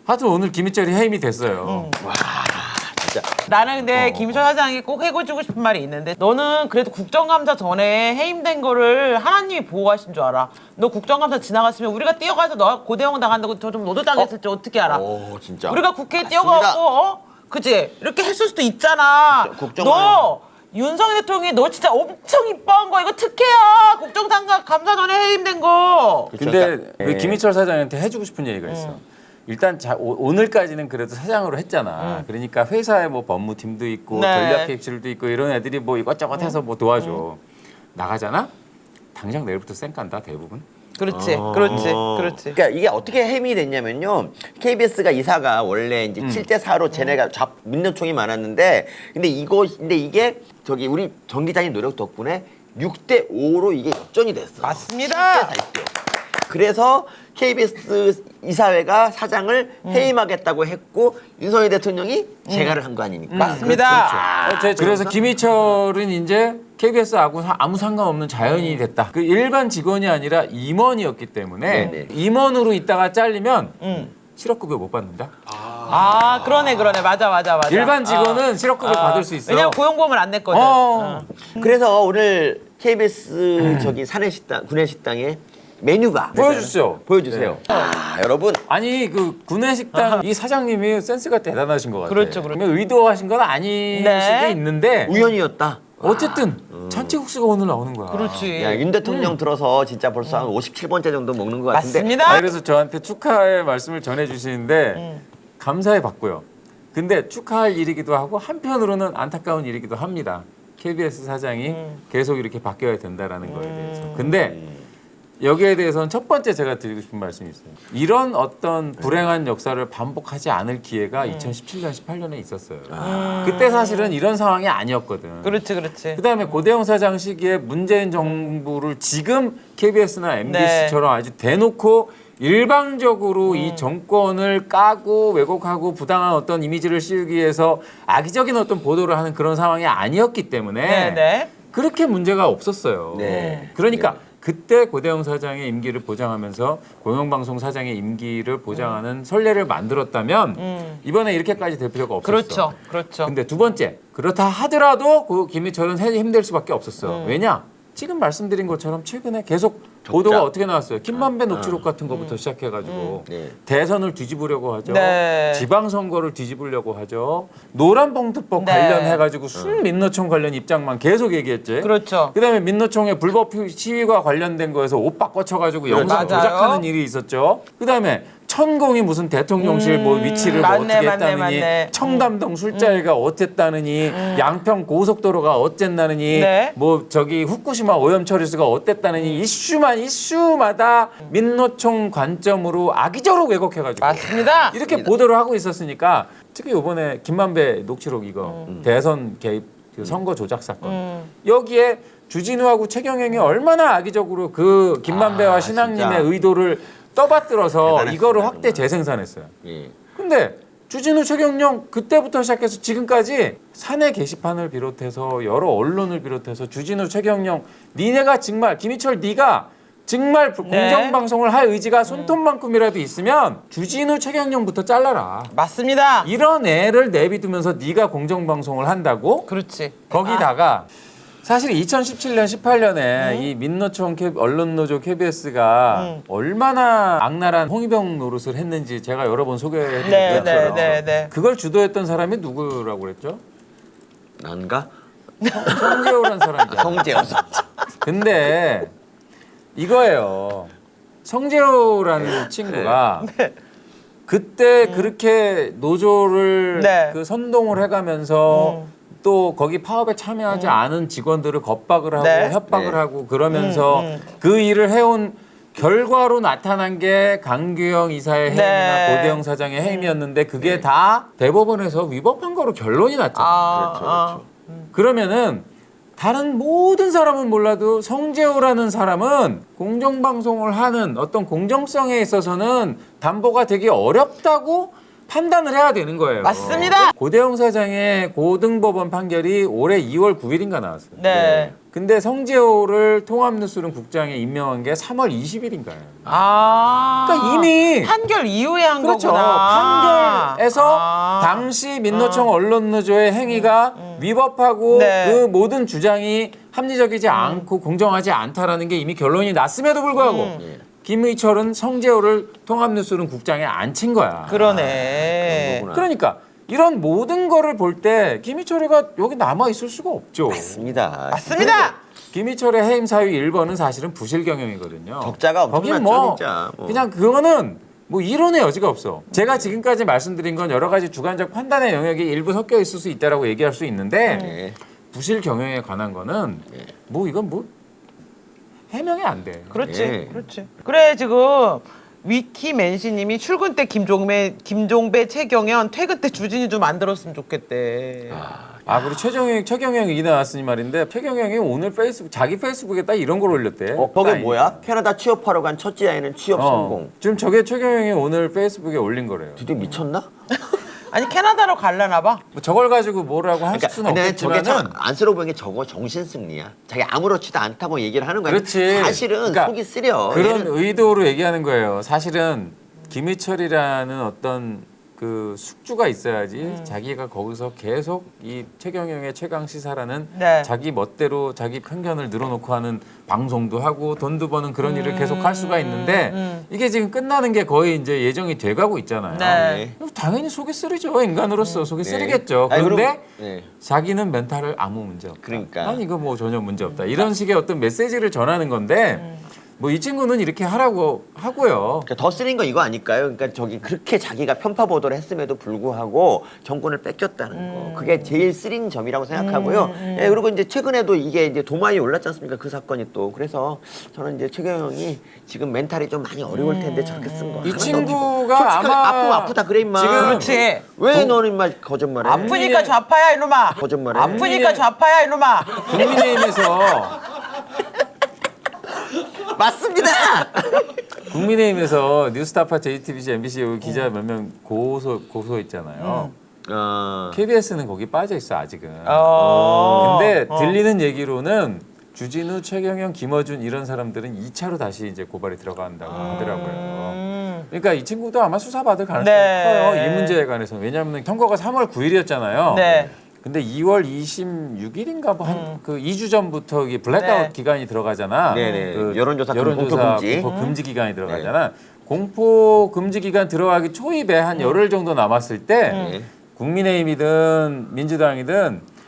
하여튼 오늘 김희철이 해임이 됐어요. 와 진짜. 나는 근데 김희철 사장이 꼭 해고주고 싶은 말이 있는데 너는 그래도 국정감사 전에 해임된 거를 하나님이 보호하신 줄 알아. 너 국정감사 지나갔으면 우리가 뛰어가서 너 고대형 당한다고 저 좀 너도 당했을지 어떻게 알아? 오 진짜. 우리가 국회에 맞습니다. 뛰어가고 그치? 이렇게 했을 수도 있잖아. 너 윤석열 대통령이 너 진짜 엄청 이뻐한 거 이거 특혜야. 국정감사 전에 해임된 거. 근데 네. 왜 김희철 사장한테 해주고 싶은 얘기가 있어. 일단 오늘까지는 그래도 사장으로 했잖아. 그러니까 회사에 뭐 법무팀도 있고 네. 전략기획실도 있고 이런 애들이 뭐 이것저것 해서 뭐 도와줘. 나가잖아? 당장 내일부터 쌩 간다 대부분. 그렇지, 그렇지, 그렇지. 그러니까 이게 어떻게 해임이 됐냐면요. KBS가 이사가 원래 이제 7대 4로 쟤네가 민노총이 많았는데 근데 이게 저기 우리 정 기자님 노력 덕분에 6대 5로 이게 역전이 됐어. 맞습니다. 7대 4 였대요. 그래서 KBS 이사회가 사장을 해임하겠다고 했고 윤석열 대통령이 재가를 한 거 아닙니까? 맞습니다. 그래서 김희철은 이제 KBS하고 아무 상관없는 자연인이 됐다. 그 일반 직원이 아니라 임원이었기 때문에 네네. 임원으로 있다가 잘리면 실업급여 못 받는다. 아, 그러네. 맞아. 일반 직원은 실업급여 받을 수 있어. 왜냐면 고용보험을 안 냈거든. 그래서 오늘 KBS 저기 사내식당 구내식당에 메뉴가 보여주세요. 네. 아, 여러분 아니 그 구내식당 이 사장님이 센스가 대단하신 것 같아요. 그렇죠. 그러면 의도하신 건 아닐 네. 수도 있는데 우연이었다. 어쨌든 잔치국수가 오늘 나오는 거야. 그렇지. 야, 윤 대통령 들어서 진짜 벌써 한 57번째 정도 먹는 것 같은데. 맞습니다. 그래서 저한테 축하의 말씀을 전해주시는데 감사해 받고요. 근데 축하할 일이기도 하고 한편으로는 안타까운 일이기도 합니다. KBS 사장이 계속 이렇게 바뀌어야 된다라는 거에 대해서. 근데 여기에 대해서는 첫 번째 제가 드리고 싶은 말씀이 있어요. 이런 어떤 불행한 역사를 반복하지 않을 기회가 2017년, 18년에 있었어요. 그때 사실은 이런 상황이 아니었거든. 그렇지. 그다음에 고대영 사장 시기에 문재인 정부를 지금 KBS나 MBC처럼 아주 대놓고 일방적으로 이 정권을 까고 왜곡하고 부당한 어떤 이미지를 씌우기 위해서 악의적인 어떤 보도를 하는 그런 상황이 아니었기 때문에 네. 그렇게 문제가 없었어요. 네. 그러니까 그때 고대영 사장의 임기를 보장하면서 공영방송 사장의 임기를 보장하는 선례를 만들었다면 이번에 이렇게까지 될 필요가 없었어. 그렇죠. 근데 두 번째, 그렇다 하더라도 그 김희철은 힘들 수밖에 없었어. 왜냐? 지금 말씀드린 것처럼 최근에 계속 보도가 어떻게 나왔어요? 김만배 녹취록 같은 거부터 시작해가지고 네. 대선을 뒤집으려고 하죠. 네. 지방선거를 뒤집으려고 하죠. 노란봉투법 네. 관련해가지고 순민노총 관련 입장만 계속 얘기했지. 그렇죠. 그다음에 민노총의 불법 시위와 관련된 거에서 옷 바꿔쳐가지고 영상 맞아요. 조작하는 일이 있었죠. 그다음에 천공이 무슨 대통령실 뭐 위치를 뭐 맞네, 어떻게 맞네, 했다느니 맞네. 청담동 술자리가 어땠다느니 양평 고속도로가 어쨌다느니 네. 뭐 저기 후쿠시마 오염 처리수가 어땠다느니 이슈마다 민노총 관점으로 악의적으로 왜곡해가지고 맞습니다. 이렇게 보도를 하고 있었으니까 특히 이번에 김만배 녹취록 이거 대선 개입 그 선거 조작 사건 여기에 주진우하고 최경영이 얼마나 악의적으로 그 김만배와 신앙님의 진짜. 의도를 떠받들어서 대단했습니다, 이거를 확대 정말. 재생산했어요. 예. 근데 주진우 최경영 그때부터 시작해서 지금까지 사내 게시판을 비롯해서 여러 언론을 비롯해서 주진우 최경영 니네가 정말 김희철 네가 정말 공정방송을 할 의지가 손톱만큼이라도 있으면 주진우 최경영부터 잘라라. 맞습니다. 이런 애를 내비두면서 네가 공정방송을 한다고? 그렇지. 거기다가 사실 2017년, 18년에 이 민노총 언론노조 KBS가 얼마나 악랄한 홍위병 노릇을 했는지 제가 여러 번 소개해드렸죠. 네. 그걸 주도했던 사람이 누구라고 그랬죠? 난가? 성재호라는 사람이잖아. 성재요. 근데 이거예요. 성재호라는 친구가 그때 그렇게 노조를 네. 그 선동을 해가면서 또 거기 파업에 참여하지 않은 직원들을 겁박을 하고 네. 협박을 네. 하고 그러면서 그 일을 해온 결과로 나타난 게 강규영 이사의 해임이나 네. 고대영 사장의 해임이었는데 그게 다 대법원에서 위법한 거로 결론이 났잖아요. 그렇죠. 그러면은 다른 모든 사람은 몰라도 성재호라는 사람은 공정방송을 하는 어떤 공정성에 있어서는 담보가 되게 어렵다고 판단을 해야 되는 거예요. 맞습니다. 고대영 사장의 고등법원 판결이 올해 2월 9일인가 나왔어요. 네. 근데 성재호를 통합뉴스룸 국장에 임명한 게 3월 20일인가요. 아. 그러니까 이미 판결 이후에 한 그렇죠. 거구나. 판결에서 아. 당시 민노총 언론노조의 행위가 위법하고 네. 그 모든 주장이 합리적이지 않고 공정하지 않다라는 게 이미 결론이 났음에도 불구하고 김의철은 성재호를 통합뉴스룸 국장에 앉힌 거야. 그러네. 그런 거구나. 그러니까 이런 모든 거를 볼 때 김희철이가 여기 남아 있을 수가 없죠. 맞습니다. 맞습니다. 김희철의 해임 사유 1번은 사실은 부실 경영이거든요. 적자가 거긴 엄청났죠, 뭐 진짜. 뭐. 그냥 그거는 뭐 이론의 여지가 없어. 제가 지금까지 말씀드린 건 여러 가지 주관적 판단의 영역이 일부 섞여 있을 수 있다라고 얘기할 수 있는데 네. 부실 경영에 관한 거는 뭐 이건 뭐 해명이 안 돼. 그렇지. 예. 그렇지. 그래 지금 위키맨시님이 출근 때 김종배, 최경연, 퇴근 때 주진이 좀 만들었으면 좋겠대. 아 그리고 최경영이 이 나왔으니 말인데 최경영이 오늘 자기 페이스북에 딱 이런 걸 올렸대. 거기 딱 뭐야? 캐나다 취업하러 간 첫째 아이는 취업 성공. 지금 저게 최경영이 오늘 페이스북에 올린 거래요. 드디어 미쳤나? 아니 캐나다로 갈라나 봐. 뭐 저걸 가지고 뭐라고 할 수는 근데 저게 참 없겠지만은 안쓰러워 보이는 게 저거 정신 승리야. 자기 아무렇지도 않다고 얘기를 하는 거야. 그렇지. 사실은 그러니까 속이 쓰려. 그런 얘는 의도로 얘기하는 거예요. 사실은 김희철이라는 어떤 그 숙주가 있어야지 자기가 거기서 계속 이 최경영의 최강 시사라는 네. 자기 멋대로 자기 편견을 늘어놓고 하는 방송도 하고 돈도 버는 그런 일을 계속 할 수가 있는데 이게 지금 끝나는 게 거의 이제 예정이 돼가고 있잖아요. 네. 그럼 당연히 속이 쓰리죠. 인간으로서 속이 네. 쓰리겠죠. 아니, 그런데 네. 자기는 멘탈을 아무 문제 없다. 그러니까. 난 이거 뭐 전혀 문제 없다. 이런 식의 어떤 메시지를 전하는 건데 뭐 이 친구는 이렇게 하라고 하고요. 그러니까 더 쓰린 건 이거 아닐까요? 그러니까 저기 그렇게 자기가 편파 보도를 했음에도 불구하고 정권을 뺏겼다는 거. 그게 제일 쓰린 점이라고 생각하고요. 예, 그리고 이제 최근에도 이게 이제 도마에 올랐지 않습니까? 그 사건이 또. 그래서 저는 이제 최경영이 지금 멘탈이 좀 많이 어려울 텐데 저렇게 쓴 거. 이 하나도 친구가 솔직하게 아마 아프면 아프다 그래 임마. 지금 그렇지. 왜 너는 임마 거짓말해? 아프니까 좌파야 이놈아. 거짓말해. 아프니까 좌파야 이놈아. 국민의힘에서 맞습니다. 뉴스타파, JTBC, MBC 여기 기자 몇 명 고소했잖아요. KBS는 거기 빠져 있어 아직은. 근데 들리는 얘기로는 주진우, 최경영, 김어준 이런 사람들은 2차로 다시 이제 고발이 들어간다고 하더라고요. 그러니까 이 친구도 아마 수사받을 가능성이 네. 커요. 이 문제에 관해서. 왜냐하면 선거가 3월 9일이었잖아요. 네. 근데 2월 26일인가 뭐 한 그 2주 전부터 이게 블랙아웃 네. 기간이 들어가잖아. 네네. 그 여론조사 공포 금지. 공포 금지 기간이 들어가잖아. 공포 금지 기간 들어가기 초입에 한 열흘 정도 남았을 때 네. 국민의힘이든 민주당이든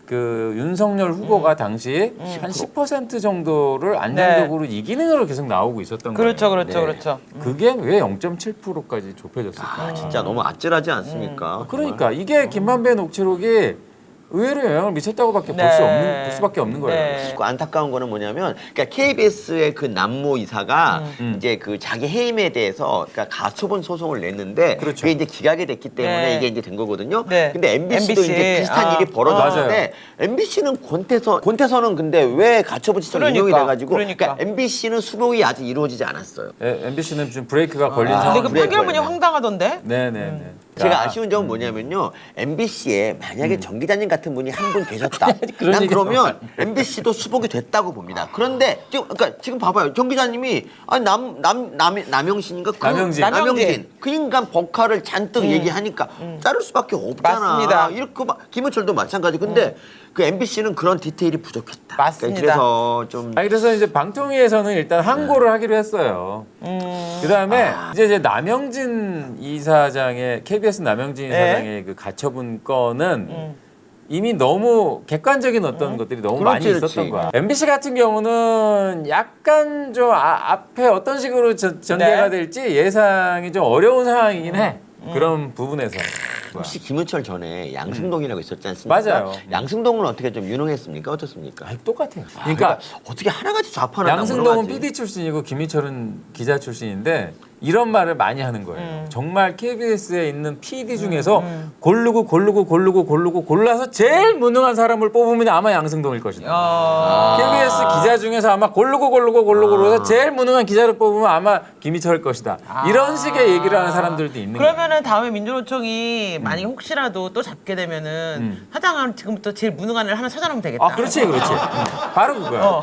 그 윤석열 후보가 당시 한 10% 정도를 안정적으로 이기는 걸로 계속 나오고 있었던 그렇죠, 거예요. 그렇죠, 네. 그렇죠. 그게 왜 0.7%까지 좁혀졌을까? 진짜 너무 아찔하지 않습니까? 그러니까 이게 김만배 녹취록이 의외로 영향을 미쳤다고밖에 네. 볼 수밖에 없는 거예요. 네. 그 안타까운 거는 뭐냐면, 그러니까 KBS의 그 남모 이사가 이제 그 자기 해임에 대해서 그러니까 가처분 소송을 냈는데 그렇죠. 그게 이제 기각이 됐기 때문에 네. 이게 이제 된 거거든요. 네. 근데 MBC도 MBC. 이제 비슷한 아. 일이 벌어졌는데 맞아요. MBC는 권태선은 근데 왜 가처분 시청 그러니까, 인용이 돼가지고 그러니까. MBC는 수복이 아직 이루어지지 않았어요. MBC는 지금 브레이크가 걸린 근데 상황. 그 그래, 판결문이 그래. 황당하던데. 네네네. 제가 아쉬운 점은 뭐냐면요. MBC에 만약에 정 기자님 같은 분이 한 분 계셨다. 그런 난 얘기가 그러면 MBC도 수복이 됐다고 봅니다. 그런데 지금 봐봐요. 정 기자님이 아니 남영신인가? 남영진. 그 인간 법카를 잔뜩 얘기하니까 자를 수밖에 없잖아. 맞습니다. 이렇게 김은철도 마찬가지. 근데 그 MBC는 그런 디테일이 부족했다. 맞습니다. 그래서 좀 그래서 이제 방통위에서는 일단 항고를 하기로 했어요. 그다음에 이제 남영진 이사장의 KBS 남영진 네. 이사장의 그 가처분 건은 이미 너무 객관적인 어떤 것들이 너무 많이 그렇지, 있었던 그렇지. 거야. MBC 같은 경우는 약간 좀 앞에 어떤 식으로 전개가 네. 될지 예상이 좀 어려운 상황이긴 해. 그런 부분에서. 혹시 김은철 전에 양승동이라고 있었지 않습니까? 맞아요. 양승동은 어떻게 좀 유능했습니까? 어떻습니까? 똑같아요. 그러니까 어떻게 하나같이 좌파를 양승동은 PD 출신이고 김희철은 기자 출신인데 이런 말을 많이 하는 거예요. 정말 KBS에 있는 PD 중에서 고르고 골라서 제일 무능한 사람을 뽑으면 아마 양승동일 것이다. KBS 기자 중에서 아마 고르고 제일 무능한 기자를 뽑으면 아마 김희철일 것이다. 이런 식의 얘기를 하는 사람들도 있는 거예요. 그러면은 다음에 민주노총이 만약에 혹시라도 또 잡게 되면은 사장은 지금부터 제일 무능한 애를 하나 찾아놓으면 되겠다. 아, 그렇지. 바로 그거야.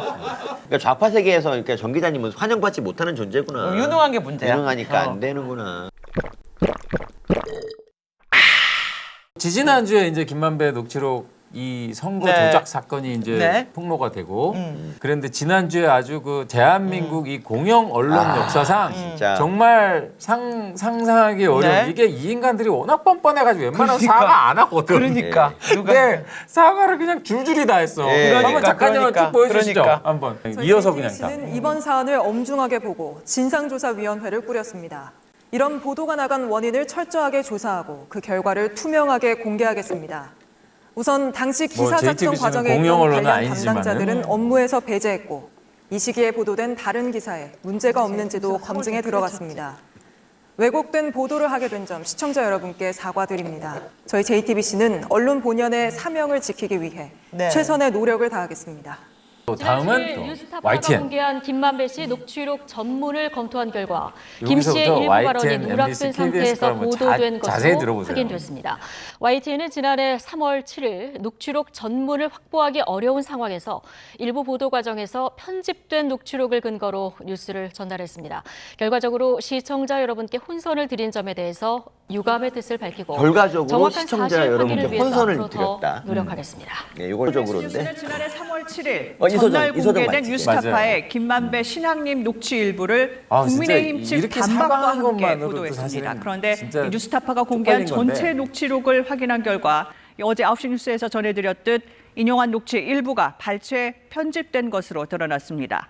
그러니까 좌파 세계에서 그러니까 정 기자님은 환영받지 못하는 존재구나. 유능한 게 문제야. 유능하니까 안 되는구나. 지지난주에 이제 김만배 녹취록 이 선거 네. 조작 사건이 이제 네. 폭로가 되고 그런데 지난주에 아주 그 대한민국 이 공영 언론 역사상 진짜. 정말 상상하기 어려운 네. 이게 이 인간들이 워낙 뻔뻔해가지고 웬만하면 그러니까. 사과 안 하거든. 그러니까. 누가 네, 사과를 그냥 줄줄이 다 했어. 네. 한번 작가님을 쭉 보여주시죠. 그러니까. 한번 이어서 그냥 다. JTBC는 이번 사안을 엄중하게 보고 진상조사위원회를 꾸렸습니다. 이런 보도가 나간 원인을 철저하게 조사하고 그 결과를 투명하게 공개하겠습니다. 우선 당시 기사 작성 JTBC 는 과정에 공영 있던 언론은 관련 아니지만은. 담당자들은 업무에서 배제했고 이 시기에 보도된 다른 기사에 문제가 없는지도 검증에 들어갔습니다. 왜곡된 보도를 하게 된 점 시청자 여러분께 사과드립니다. 저희 JTBC는 언론 본연의 사명을 지키기 위해 네. 최선의 노력을 다하겠습니다. 또 다음은 또 뉴스타파가 YTN. 공개한 김만배 씨 녹취록 전문을 검토한 결과 김 씨의 여기서부터 일부 발언이 YTN, 누락된 MBC, 상태에서 KBS 가 뭐 보도된 자세히 것으로 들어보세요. 확인됐습니다. YTN은 지난해 3월 7일 녹취록 전문을 확보하기 어려운 상황에서 일부 보도 과정에서 편집된 녹취록을 근거로 뉴스를 전달했습니다. 결과적으로 시청자 여러분께 혼선을 드린 점에 대해서 유감의 뜻을 밝히고 결과적으로 정확한 시청자 사실 여러분께 확인을 위해서 혼선을 앞으로 더 드렸다. 노력하겠습니다. 네, 이걸적으로인데. 뉴스는 지난해 3월 7일 이소정, 전날 이소정 공개된 맞지? 뉴스타파의 김만배 신학님 녹취 일부를 아, 진짜 국민의힘 측 이렇게 반박과 사과한 함께 것만으로도 보도했습니다. 사실은 그런데 진짜 이 뉴스타파가 공개한 쪽팔린 건데. 전체 녹취록을 확인한 결과 어제 9시 뉴스에서 전해드렸듯 인용한 녹취 일부가 발췌 편집된 것으로 드러났습니다.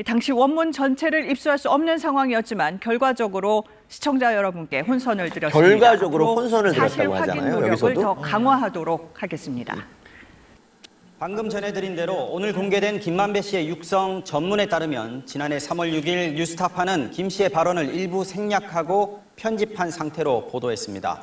당시 원문 전체를 입수할 수 없는 상황이었지만 결과적으로 시청자 여러분께 혼선을 드렸습니다. 결과적으로 앞으로 혼선을 사실 드렸다고 확인 하잖아요, 노력을 여기서도. 더 강화하도록 하겠습니다. 방금 전해드린 대로 오늘 공개된 김만배 씨의 육성 전문에 따르면 지난해 3월 6일 뉴스타파는 김 씨의 발언을 일부 생략하고 편집한 상태로 보도했습니다.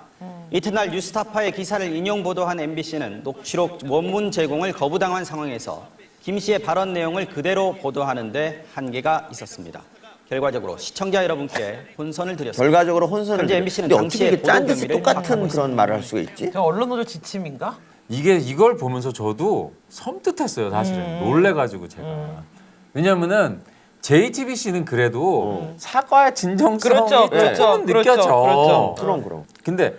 이튿날 뉴스타파의 기사를 인용 보도한 MBC는 녹취록 원문 제공을 거부당한 상황에서 김 씨의 발언 내용을 그대로 보도하는데 한계가 있었습니다. 결과적으로 시청자 여러분께 혼선을 드렸습니다. 결과적으로 혼선을. 현재 MBC는 근데 어떻게 당시의 이게 짠 듯이 보도 똑같은 혐의를 그런 말을 할 수가 있지? 저 언론 노조 지침인가? 이걸 보면서 저도 섬뜩했어요, 사실은. 놀래가지고 제가. 왜냐면은 JTBC는 그래도 사과의 진정성이 그렇죠, 그렇죠, 조금은 그렇죠, 느껴져. 그렇죠. 그럼. 근데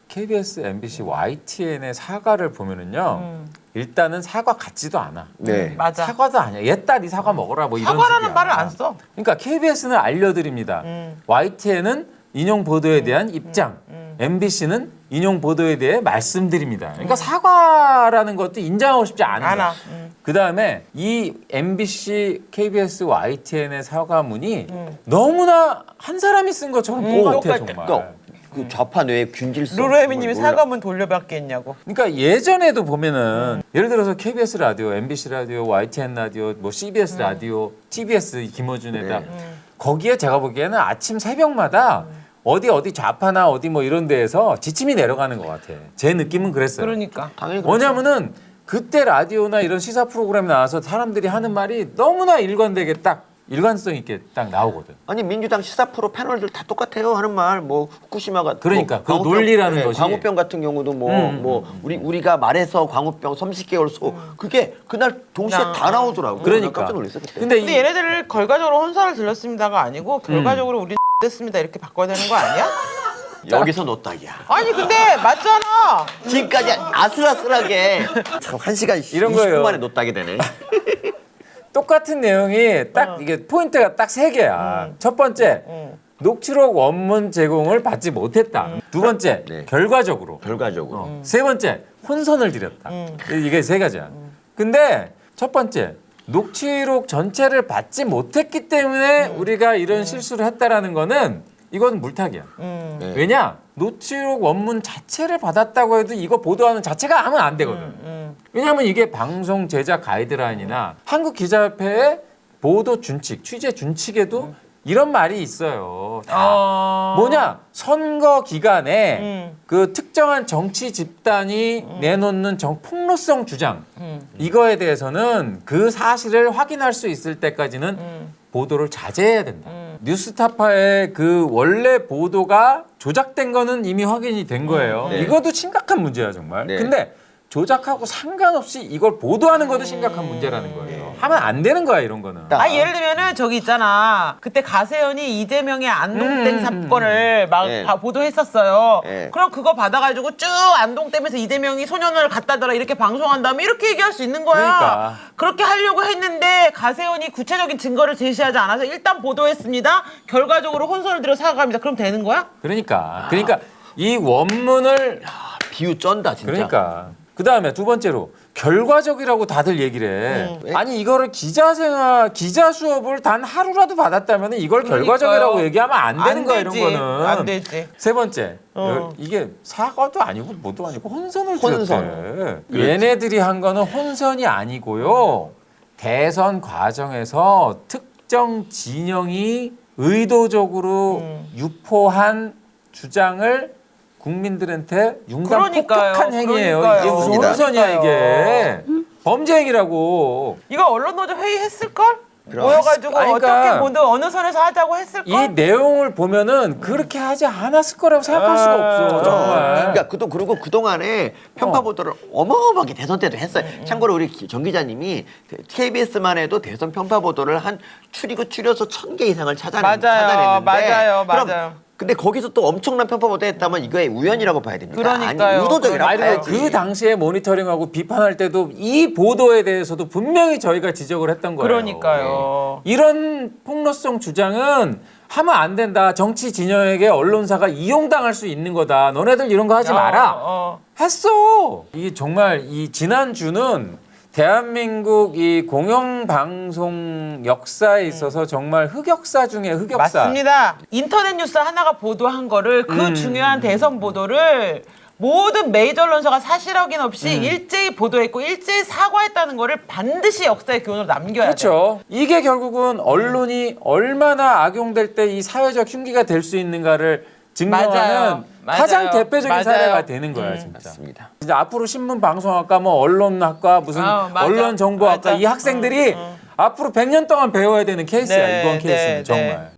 KBS, MBC, YTN의 사과를 보면은요, 일단은 사과 같지도 않아. 네. 맞아. 사과도 아니야. 옛딸 이 사과 먹어라 뭐 이런 사과라는 식이야. 말을 안 써. 그러니까 KBS는 알려드립니다. YTN은 인용 보도에 대한 입장, MBC는 인용 보도에 대해 말씀드립니다. 그러니까 사과라는 것도 인정하고 싶지 않은 거야. 않아. 그 다음에 이 MBC, KBS, YTN의 사과문이 너무나 한 사람이 쓴 것처럼 똑같아 똑같아. 정말. 그러니까 그 좌파 뇌의 균질성. 루루에미님이 몰라. 사과문 돌려받겠냐고. 그러니까 예전에도 보면은 예를 들어서 KBS 라디오, MBC 라디오, YTN 라디오, 뭐 CBS 라디오, TBS 김어준에다 거기에 제가 보기에는 아침 새벽마다 어디 좌파나 어디 뭐 이런 데에서 지침이 내려가는 것 같아. 제 느낌은 그랬어요. 그러니까. 당연히 그렇죠. 뭐냐면은 그때 라디오나 이런 시사 프로그램 나와서 사람들이 하는 말이 너무나 일관되게 딱 일관성 있게 딱 나오거든. 아니 민주당 시사 프로 패널들 다 똑같아요 하는 말 뭐 후쿠시마가 그러니까 그 광우병, 논리라는 것이. 광우병 같은 경우도 뭐 우리가 말해서 광우병 30개월 소 그게 그날 동시에 야. 다 나오더라고. 그러니까. 깜짝 놀랐어 그때. 근데 근데 얘네들을 결과적으로 혼선을 들렸습니다가 아니고 결과적으로 우리 됐습니다 이렇게 바꿔야 되는 거 아니야? 여기서 놓다기야. 아니 근데 맞잖아. 지금까지 아슬아슬하게 참 1시간 이런 20분 거예요. 만에 놓다게 되네. 똑같은 내용이 딱 이게 포인트가 딱 세 개야. 첫 번째, 녹취록 원문 제공을 받지 못했다. 두 번째, 네. 결과적으로. 결과적으로. 세 번째, 혼선을 드렸다. 이게 세 가지야. 근데 첫 번째, 녹취록 전체를 받지 못했기 때문에 우리가 이런 실수를 했다라는 거는 이건 물타기야. 네. 왜냐? 녹취록 원문 자체를 받았다고 해도 이거 보도하는 자체가 하면 안 되거든. 왜냐하면 이게 방송 제작 가이드라인이나 한국기자협회의 보도 준칙, 취재 준칙에도 이런 말이 있어요. 다. 뭐냐? 선거 기간에 그 특정한 정치 집단이 내놓는 폭로성 주장 이거에 대해서는 그 사실을 확인할 수 있을 때까지는 보도를 자제해야 된다. 뉴스타파의 그 원래 보도가 조작된 거는 이미 확인이 된 거예요. 네. 이것도 심각한 문제야 정말. 네. 근데 조작하고 상관없이 이걸 보도하는 것도 심각한 문제라는 거예요. 하면 안 되는 거야 이런 거는. 예를 들면은 저기 있잖아. 그때 가세현이 이재명의 안동댐 사건을 막 네. 보도했었어요. 네. 그럼 그거 받아가지고 쭉 안동댐에서 이재명이 소년을 갖다 달라 이렇게 방송한 다음에 이렇게 얘기할 수 있는 거야. 그러니까. 그렇게 하려고 했는데 가세현이 구체적인 증거를 제시하지 않아서 일단 보도했습니다. 결과적으로 혼선을 들여 사과합니다. 그럼 되는 거야? 그러니까 이 원문을 비유 쩐다 진짜. 그러니까 그다음에 두 번째로 결과적이라고 다들 얘기를 해. 아니 이거를 기자 수업을 단 하루라도 받았다면 이걸 그러니까요. 결과적이라고 얘기하면 안 되는 안 거야 이런 되지. 거는. 안 되지. 세 번째 이게 사과도 아니고 뭐도 아니고 혼선을 혼선. 주셨대. 얘네들이 한 거는 혼선이 아니고요. 대선 과정에서 특정 진영이 의도적으로 유포한 주장을 국민들한테 융단 그러니까요. 폭격한 행위예요. 그러니까요. 이게 무슨 그러니까요. 혼선이야 이게. 범죄 행위라고. 이거 언론노조 회의했을걸? 그럼. 모여가지고 아니, 그러니까 어떻게 보도 어느 선에서 하자고 했을걸? 이 내용을 보면은 그렇게 하지 않았을 거라고 생각할 수가 없어 정말. 그러니까 그리고 그동안에 편파 보도를 어마어마하게 대선 때도 했어요. 참고로 우리 정 기자님이 KBS만 해도 대선 편파 보도를 한 추리고 추려서 1000개 이상을 찾아냈는데 맞아요. 근데 거기서 또 엄청난 편파 보도 했다면 이거의 우연이라고 봐야 됩니다. 그러니까요. 아니, 의도적이라고 아니 봐야지. 그 당시에 모니터링하고 비판할 때도 이 보도에 대해서도 분명히 저희가 지적을 했던 거예요. 그러니까요. 이런 폭로성 주장은 하면 안 된다. 정치 진영에게 언론사가 이용당할 수 있는 거다. 너네들 이런 거 하지 마라. 했어. 이게 정말 이 지난주는 대한민국 이 공영방송 역사에 있어서 정말 흑역사 중에 흑역사. 맞습니다. 인터넷 뉴스 하나가 보도한 거를 그 중요한 대선 보도를 모든 메이저 언론사가 사실 확인 없이 일제히 보도했고 일제히 사과했다는 거를 반드시 역사의 교훈으로 남겨야 돼요. 그렇죠. 이게 결국은 언론이 얼마나 악용될 때 이 사회적 흉기가 될 수 있는가를 증명하는 맞아요. 가장 맞아요. 대표적인 맞아요. 사례가 되는 거야, 진짜. 맞습니다. 진짜 앞으로 신문방송학과, 뭐 언론학과, 무슨 맞아. 언론정보학과 맞아. 이 학생들이 앞으로 100년 동안 배워야 되는 케이스야, 네, 이번 케이스는 네, 정말. 네.